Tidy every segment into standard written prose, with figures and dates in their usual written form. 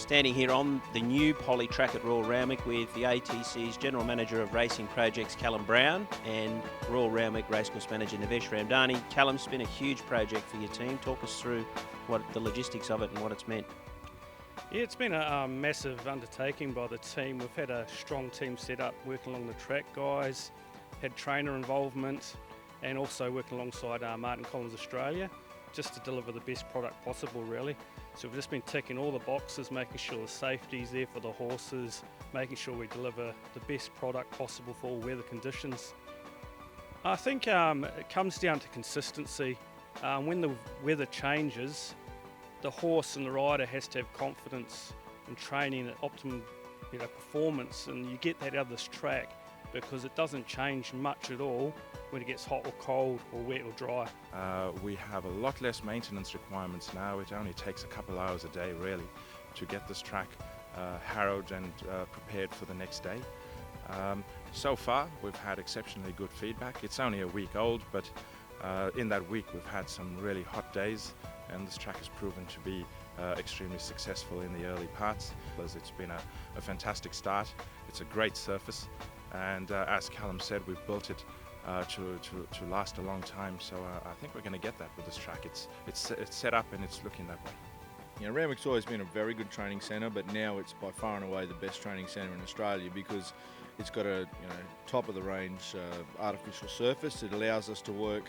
Standing here on the new Poly track at Royal Randwick with the ATC's General Manager of Racing Projects, Callum Brown, and Royal Randwick Racecourse Manager, Navesh Ramdani. Callum, it's been a huge project for your team. Talk us through what the logistics of it and what it's meant. Yeah, it's been a massive undertaking by the team. We've had a strong team set up working along the track, guys, had trainer involvement, and also working alongside Martin Collins Australia, just to deliver the best product possible, really. So we've just been ticking all the boxes, making sure the safety's there for the horses, making sure we deliver the best product possible for all weather conditions. I think it comes down to consistency. When the weather changes, the horse and the rider has to have confidence in training at optimum performance, and you get that out of this track because it doesn't change much at all when it gets hot or cold or wet or dry. We have a lot less maintenance requirements now. It only takes a couple hours a day really to get this track harrowed and prepared for the next day. So far we've had exceptionally good feedback. It's only a week old, but in that week we've had some really hot days, and this track has proven to be extremely successful in the early parts. It's been a fantastic start. It's a great surface, and as Callum said, we've built it to last a long time, so I think we're going to get that with this track. It's set up and it's looking that way. You know, Randwick's always been a very good training centre, but now it's by far and away the best training centre in Australia because it's got a top of the range artificial surface. It allows us to work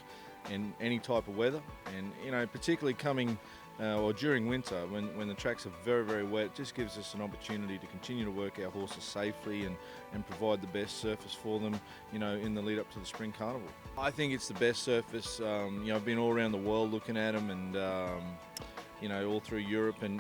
in any type of weather, and particularly coming or during winter when the tracks are very, very wet, it just gives us an opportunity to continue to work our horses safely and provide the best surface for them in the lead up to the Spring Carnival. I think it's the best surface. I've been all around the world looking at them, and all through Europe, and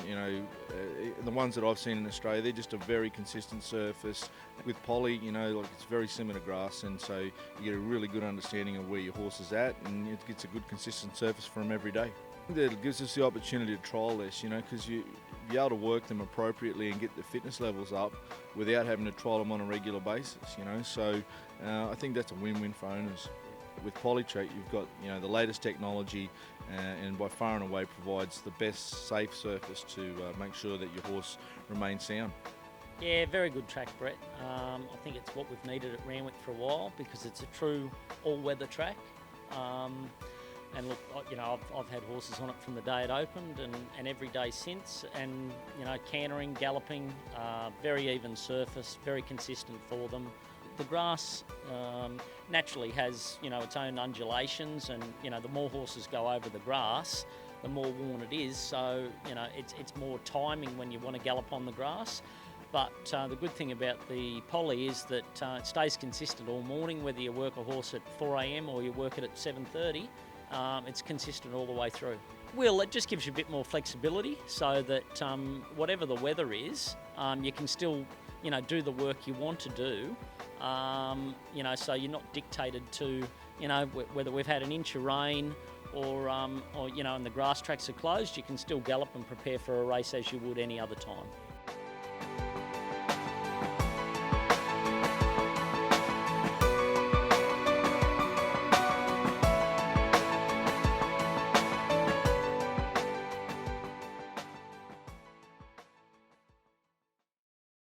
the ones that I've seen in Australia, they're just a very consistent surface. With poly, it's very similar to grass, and so you get a really good understanding of where your horse is at, and it gets a good consistent surface for them every day. It gives us the opportunity to trial this, because you be able to work them appropriately and get the fitness levels up without having to trial them on a regular basis, so I think that's a win-win for owners. With Polytrack, you've got the latest technology, and by far and away provides the best safe surface to make sure that your horse remains sound. Yeah, very good track, Brett. I think it's what we've needed at Randwick for a while because it's a true all-weather track. And look, I've had horses on it from the day it opened and every day since, and cantering, galloping, very even surface, very consistent for them. The grass naturally has its own undulations, and the more horses go over the grass, the more worn it is. So it's more timing when you want to gallop on the grass. But the good thing about the poly is that it stays consistent all morning, whether you work a horse at 4 a.m. or you work it at 7:30. It's consistent all the way through. Well, it just gives you a bit more flexibility so that whatever the weather is, you can still do the work you want to do. So you're not dictated to, whether we've had an inch of rain or and the grass tracks are closed, you can still gallop and prepare for a race as you would any other time.